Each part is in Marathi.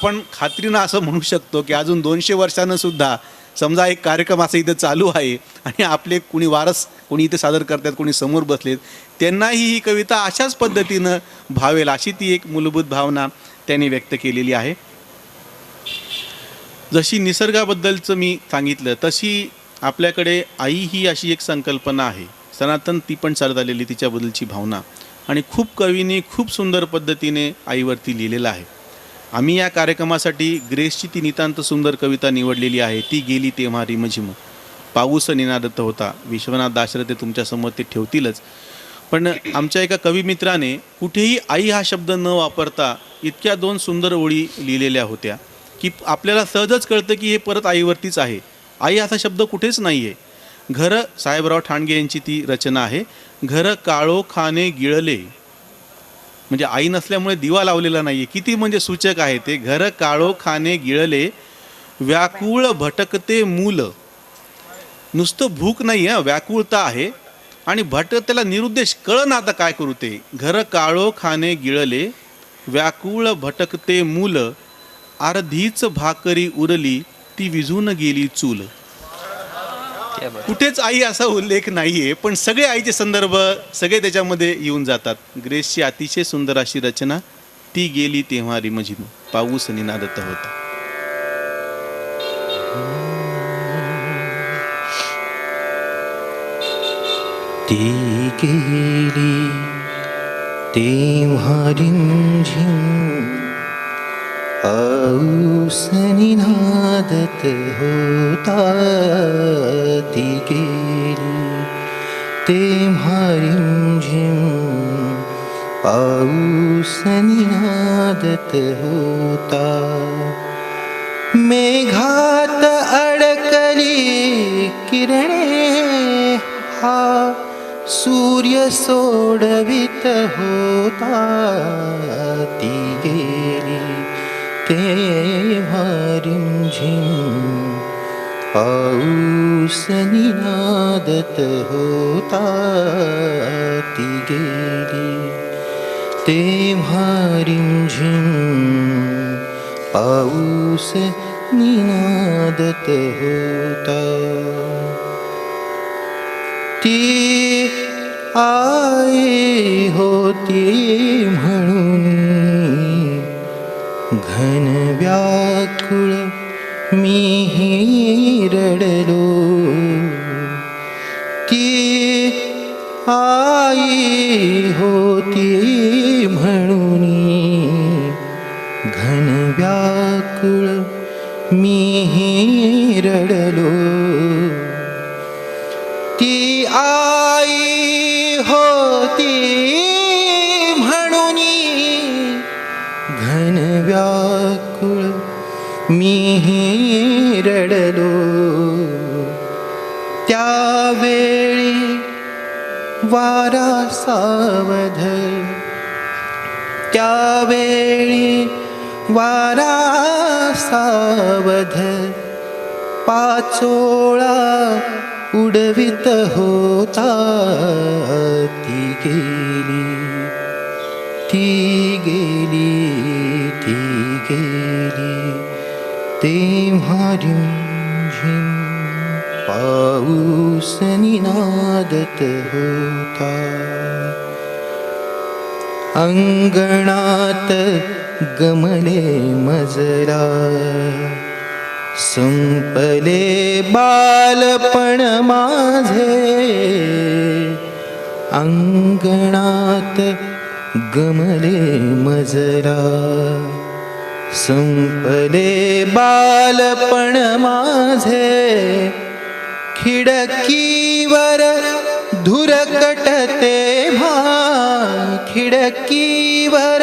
आपण खात्रीनं असं म्हणू शकतो की अजून 200 वर्षानं सुद्धा समजा एक कार्यक्रम असा इथं चालू आहे आणि आपले कुणी वारस कोणी इथे सादर करतात, कोणी समोर बसलेत, त्यांनाही ही कविता अशाच पद्धतीनं भावेल अशी ती एक मूलभूत भावना त्यांनी व्यक्त केलेली आहे. जशी निसर्गाबद्दलचं मी सांगितलं तशी आपल्याकडे आई ही अशी एक संकल्पना आहे, सनातन ती पण चालत आलेली तिच्याबद्दलची भावना, आणि खूप कवींनी खूप सुंदर पद्धतीने आईवरती लिहिलेलं आहे. आम्ही या कार्यक्रमासाठी ग्रेसची ती नितांत सुंदर कविता निवडलेली आहे. ती गेली तेव्हा रिमझिम पाऊस निनादत होता. विश्वनाथ दाशरथे तुमच्यासमोर ते ठेवतीलच, पण आमच्या एका कविमित्राने कुठेही आई हा शब्द न वापरता इतक्या 2 सुंदर ओळी लिहिलेल्या होत्या की आपल्याला सहजच कळतं की हे परत आईवरतीच आहे. आई असा शब्द कुठेच नाही आहे. घर साहेबराव ठाणगे यांची ती रचना आहे. घर काळोखाने गिळले, म्हणजे आई नसल्यामुळे दिवा लावलेला नाही आहे, किती म्हणजे सूचक आहे ते. घर काळोखाने गिळले व्याकुळ भटकते मूल, नुसतं भूक नाही आहे, व्याकुळता आहे आणि त्याला निरुद्देश कळना आता काय करू ते. घर काळोखाने गिळले व्याकुळ भटकते मूल, अर्धीच भाकरी उरली ती विझून गेली चूल. कुठेच आई असा उल्लेख नाहीये, पण सगळे आईचे संदर्भ सगळे त्याच्यामध्ये येऊन जातात. ग्रेसची अतिशय सुंदर अशी रचना, ती गेली तेव्हा रिमझिम पाऊस निनादत होता. ती गेली तेव्हा रिमझिम पाऊस निनादत होता. ती गेली तेव्हा रिमझिम पाऊस निनादत होता. मेघात अडकली किरणे हा सूर्य सोडवित होता. ती गेली तेव्हा रिमझिम पाऊस निनादत होता. ती गेली तेव्हा रिमझिम पाऊस निनादत होता. ती आई होती म्हणून घन व्याकुळ मीही रडलो. ती आई होती म्हणून घन व्याकुळ मीही रडलो. ती आई होती म्हणून घन व्याकुळ मीही रडलो. त्यावेळी वारा सावध, त्यावेळी वारा सावध पाचोळा उडवित होता. ती गेली, ती गेली, ती गेली तेव्हा रिमझिम पाऊस निनादत होता. अंगणात गमले मजरा, संपले बालपण माझे. अंगणात गमले मजरा, संपले बालपण माझे. खिडकीवर धुरकटते भा, खिडकीवर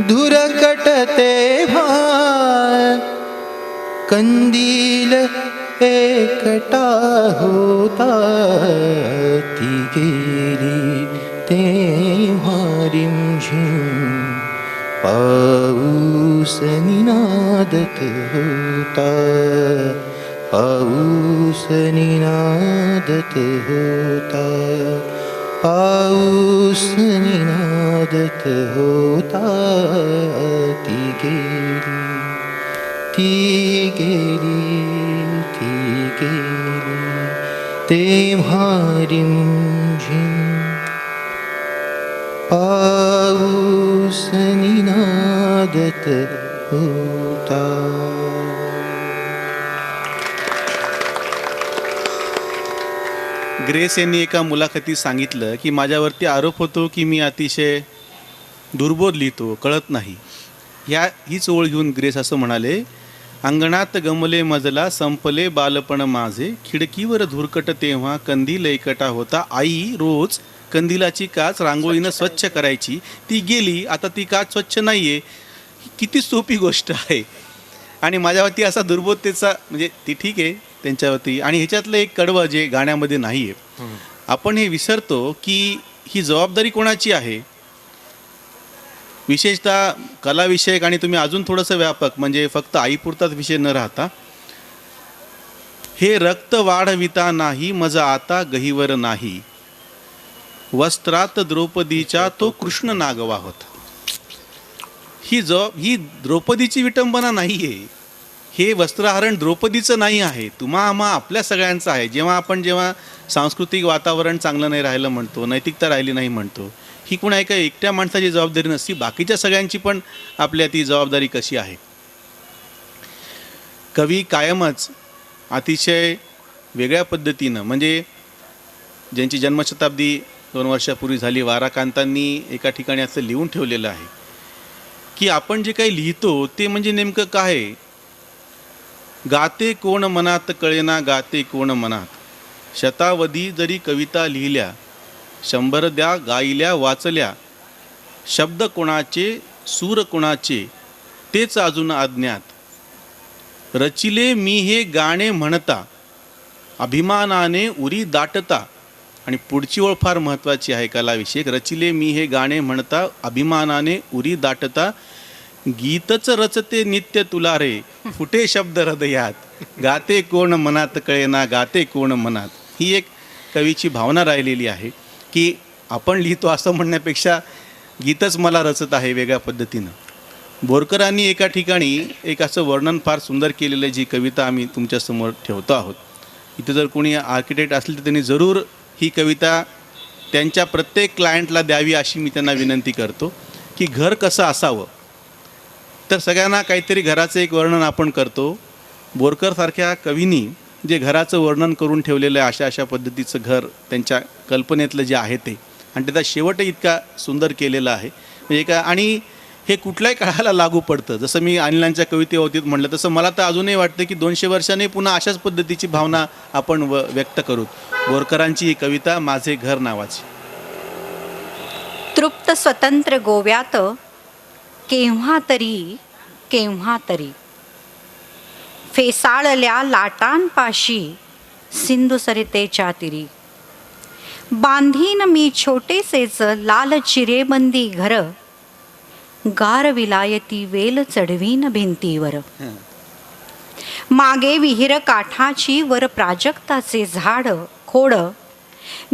धुरकटते भा. कंदील एकटा होता. ती गेली तेव्हा रिमझिम पाऊस निनादत होता. पाऊस निनादत होता. पाऊस निनादत होता. ती गेली. ती गेली तेव्हा रिमझिम पाऊस निनादत होता. ग्रेस यांनी एका मुलाखतीत सांगितलं की माझ्यावरती आरोप होतो की मी अतिशय दुर्बोध लिहितो, कळत नाही. हीच ओळ घेऊन ग्रेस असं म्हणाले, अंगणात गमले मजला संपले बालपण माझे, खिडकीवर धुरकट तेव्हा कंदील एकटा होता. आई रोज कंदिलाची काच रांगोळीनं स्वच्छ करायची, ती गेली, आता ती काच स्वच्छ नाही आहे. किती सोपी गोष्ट आहे. आणि माझ्यावरती असा दुर्बोधतेचा म्हणजे ती ठीक आहे त्यांच्यावरती. आणि ह्याच्यातलं एक कडवं जे गाण्यामध्ये नाही आहे, आपण हे विसरतो की ही जबाबदारी कोणाची आहे. विशेषतः कलाविषयक आणि तुम्ही अजून थोडंसं व्यापक म्हणजे फक्त आईपुरताच विषय न राहता, हे रक्त वाढविता नाही मज आता गहिवर नाही, वस्त्रात द्रौपदीच्या तो कृष्ण नागवा होता. ही द्रौपदीची विटंबना नाही आहे. हे वस्त्रहरण द्रौपदीचं नाही आहे, आम्हा आपल्या सगळ्यांचं आहे. जेव्हा सांस्कृतिक वातावरण चांगलं नाही राहिलं म्हणतो, नैतिकता राहिली नाही म्हणतो, ही कुणा एका एकट्या माणसाची जबाबदारी नसती, बाकीच्या सगळ्यांची पण आपल्या ती जबाबदारी कशी आहे. कवी कायमच अतिशय वेगळ्या पद्धतीनं म्हणजे ज्यांची जन्मशताब्दी 2 वर्षापूर्वी झाली, वाराकांतांनी एका ठिकाणी असं लिहून ठेवलेलं आहे की आपण जे काही लिहितो ते म्हणजे नेमकं काय आहे. गाते कोण मनात कळेना गाते कोण मनात, शतावधी जरी कविता लिहिल्या, 100 द्या गायल्या वाचल्या, शब्द कोणाचे सूर कोणाचे तेच अजून अज्ञात, रचिले मी हे गाणे म्हणता अभिमानाने उरी दाटता. आणि पुढची ओळ फार महत्त्वाची आहे कलाविषयक, रचिले मी हे गाणे म्हणता अभिमानाने उरी दाटता, गीतच रचते नित्य तुला रे फुटे शब्द हृदयात, गाते कोण मनात कळेना गाते कोण मनात. ही एक कवीची भावना राहिलेली आहे की आपण लिहितो असं म्हणण्यापेक्षा गीतच मला रचत आहे वेगळ्या पद्धतीनं. बोरकरांनी एका ठिकाणी एक असं वर्णन फार सुंदर केलेलं आहे, जी कविता आम्ही तुमच्यासमोर ठेवतो आहोत. इथे जर कोणी आर्किटेक्ट असले तर त्यांनी जरूर ही कविता त्यांच्या प्रत्येक क्लायंटला द्यावी अशी मी त्यांना विनंती करतो. की घर कसं असावं, तर सगळ्यांना काहीतरी घराचं एक वर्णन आपण करतो. बोरकरसारख्या कवींनी जे घराचं वर्णन करून ठेवलेलं आहे, अशा पद्धतीचं घर त्यांच्या कल्पनेतलं जे आहे ते, आणि त्याचा शेवटही इतका सुंदर केलेला आहे म्हणजे आणि हे कुठल्याही काळाला लागू पडतं. जसं मी अनिलांच्या कवितेवरतीत म्हटलं तसं मला तर अजूनही वाटतं की 200 वर्षांनी पुन्हा अशाच पद्धतीची भावना आपण व्यक्त करू. बोरकरांची ही कविता माझे घर नावाची. तृप्त स्वतंत्र गोव्यात केव्हा तरी फेसाळल्या लाटांपाशी सिंधू सरितेच्या तिरी, बांधीन मी छोटेसेच लाल चिरेबंदी घर, गार विलायती वेल चढवीन भिंतीवर, मागे विहीर काठाची वर प्राजक्ताचे झाड खोड,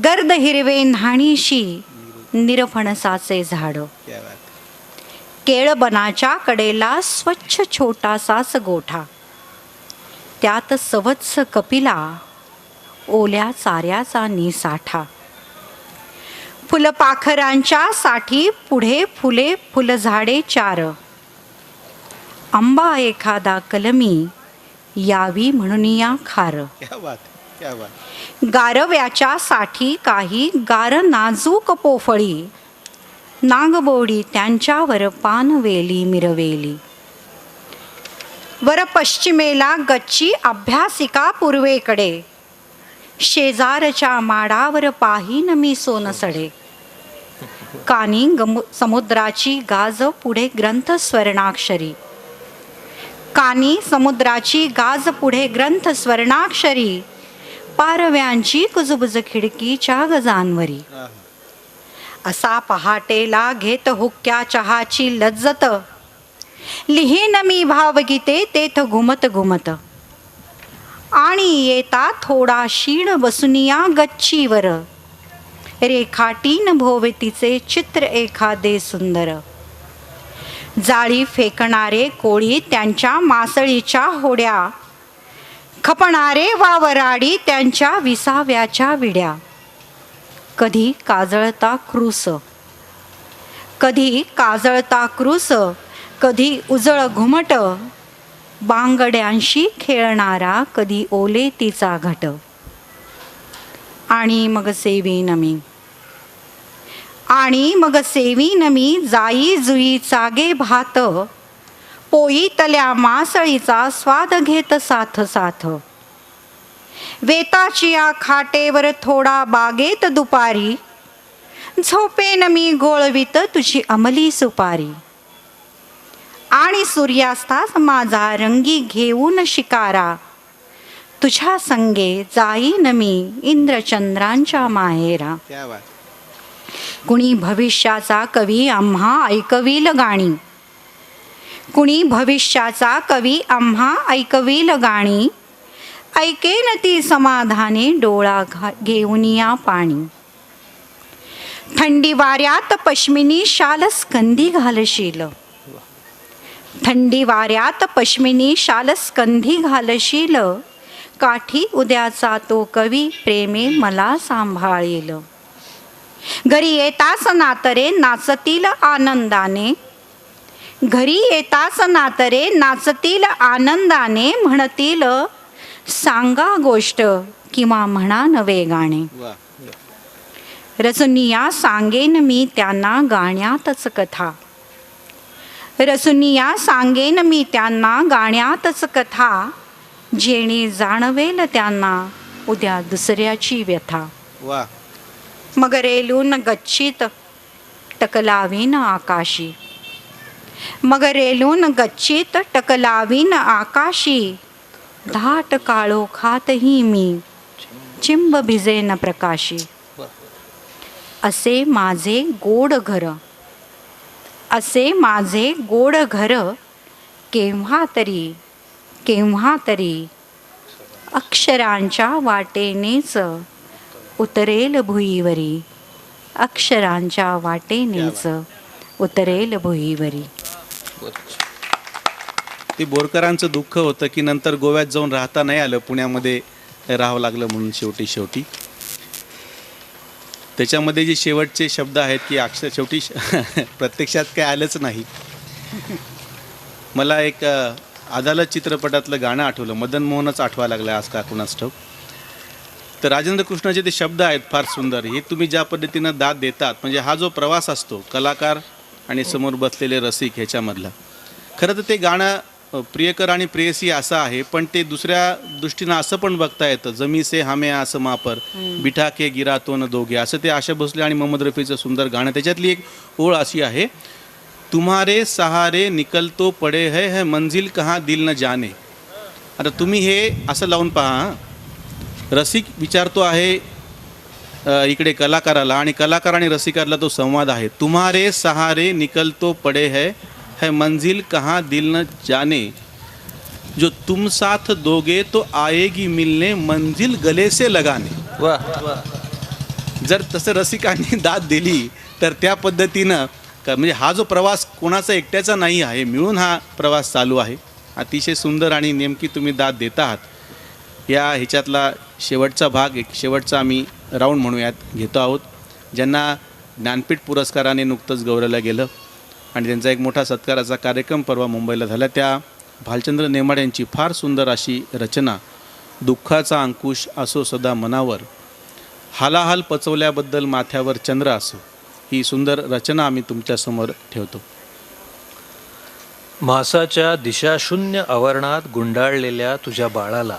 गर्द हिरवे न्हाणीशी निरफणसाचे झाड, केळबनाच्या कडेला स्वच्छ छोटासाच गोठा, त्यात सवत्स कपिला ओल्या चाऱ्याचा निसाठा, फुलपाखरांच्या साठी पुढे फुले फुलझाडे 4, आंबा एखादा कलमी यावी म्हणून या खार, गारव्याच्या साठी काही गार नाजूक पोफळी, नागबोडी त्यांच्यावर पानवेली मिरवेली, वर पश्चिमेला गच्ची अभ्यासिका पूर्वेकडे, शेजारच्या माडावर पाहीन मी सोनसडे, कानी समुद्राची गाज पुढे ग्रंथ स्वर्णाक्षरी, कानी समुद्राची गाज पुढे ग्रंथ स्वर्णाक्षरी, पारव्यांची कुजबुज खिडकीच्या गजांवरी, असा पहाटेला घेत हुक्क्या चहाची लज्जत, लिहीन मी भावगीते तेथ घुमत घुमत, आणि येता थोडा शीण बसुनिया गच्चीवर, रेखाटीन भोवतीचे चित्र एखादे सुंदर, जाळी फेकणारे कोळी त्यांच्या मासळीच्या होड्या, खपणारे वावराडी त्यांच्या विसाव्याच्या विड्या. कधी काजळता क्रूस, कधी काजळता क्रूस, कधी उजळ घुमट, बांगड्यांशी खेळणारा कधी ओले तिचा घट. आणि मग सेवीन मी, आणि मग सेवीन मी जाई जुई चागे भात, पोई तल्या मासळीचा स्वाद घेत साथ साथ. वेताची या खाटेवर थोडा बागेत दुपारी, झोपेन मी गोळवीत तुझी अंमली सुपारी. आणि सूर्यास्तास माझा रंगी घेऊन शिकारा, तुझ्या संगे जाईन मी इंद्रचंद्रांच्या माहेरा. क्या बात. कुणी भविष्याचा कवी आम्हा ऐकवील गाणी, कुणी भविष्याचा कवी आम्हा ऐकवील गाणी. ऐकेन ती समाधाने डोळा घेऊन या पाणी. थंडी वाऱ्यात पश्मिनी शाल स्कंदी घालशील, थंडी वाऱ्यात पश्मिनी शाल स्कंधी घालशील. काठी उद्याचा तो कवी प्रेमे मला सांभाळील. घरी येतास नातरे नाचतील आनंदाने, घरी येतास नातरे नाचतील आनंदाने. म्हणतील सांगा गोष्ट किंवा म्हणा नवे गाणे. वा. रसुनिया सांगेन मी त्यांना गाण्यातच कथा, रसुनिया सांगेन मी त्यांना गाण्यातच कथा. जेणे जाणवेल त्यांना उद्या दुसऱ्याची व्यथा. वा. मग रेलून गच्चीत टकलावीन आकाशी, मग रेलून गच्चीत टकलावीन आकाशी. धाट काळो खातही मी चिंब भिजेन प्रकाशी. असे माझे गोड घर, असे माझे गोड घर. केव्हा तरी केव्हा तरी अक्षरांच्या वाटेनेच उतरेल भुईवरी, अक्षरांच्या वाटेनेच उतरेल भुईवरी. ते बोरकरांचं दुःख होतं की नंतर गोव्यात जाऊन राहता नाही आलं, पुण्यामध्ये राहावं लागलं म्हणून शेवटी त्याच्यामध्ये जे शेवटचे शब्द आहेत की अक्षर शेवटी प्रत्यक्षात काय आलंच नाही. मला एक अदालत चित्रपटातलं गाणं आठवलं, मदन मोहनच आठवा लागलं आज का कुणास ठाऊक. तर राजेंद्र कृष्णाचे ते शब्द आहेत फार सुंदर. हे तुम्ही ज्या पद्धतीनं दाद देतात, म्हणजे हा जो प्रवास असतो कलाकार आणि समोर बसलेले रसिक ह्याच्यामधला, खरं तर ते गाणं प्रियकर आणि प्रेयसी असं आहे, पण ते दुसऱ्या दृष्टीनं असं पण बघता येतं. जमी से हमे असं मापर बिठा के गिरा तो न दोघे, असं ते आशा भोसले आणि मोहम्मद रफीचं सुंदर गाणं. त्याच्यातली एक ओळ अशी आहे, तुम्हारे सहारे निकलतो पडे है मंजिल कहाँ दिल न जाने. आता तुम्ही हे असं लावून पहा, रसिक विचारतो आहे इकडे कलाकाराला, आणि कलाकार आणि रसिकाला तो संवाद आहे. तुम्हारे सहारे निकलतो पडे है मंजिल कहाँ दिल न जाने, जो तुम साथ दोगे तो आएगी मिलने मंजिल गले से लगाने. जर तसं रसिकांनी दाद दिली तर त्या पद्धतीनं म्हणजे हा जो प्रवास कोणाचा एकट्याचा नाही आहे, मिळून हा प्रवास चालू आहे. अतिशय सुंदर आणि नेमकी तुम्ही दाद देत आहात. या ह्याच्यातला शेवटचा भाग, एक शेवटचा आम्ही राऊंड म्हणूयात घेतो आहोत. ज्यांना ज्ञानपीठ पुरस्काराने नुकतंच गौरवलं गेलं आणि त्यांचा एक मोठा सत्काराचा कार्यक्रम परवा मुंबईला झाला, त्या भालचंद्र नेमाड यांची फार सुंदर अशी रचना, दुःखाचा अंकुश असो सदा मनावर, हालाहाल पचवल्याबद्दल माथ्यावर चंद्र असो, ही सुंदर रचना आम्ही तुमच्यासमोर ठेवतो. मासाच्या दिशाशून्य आवरणात गुंडाळलेल्या तुझ्या बाळाला,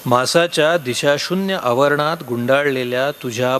मासाच्या दिशाशून्य आवरणात गुंडाळलेल्या तुझ्या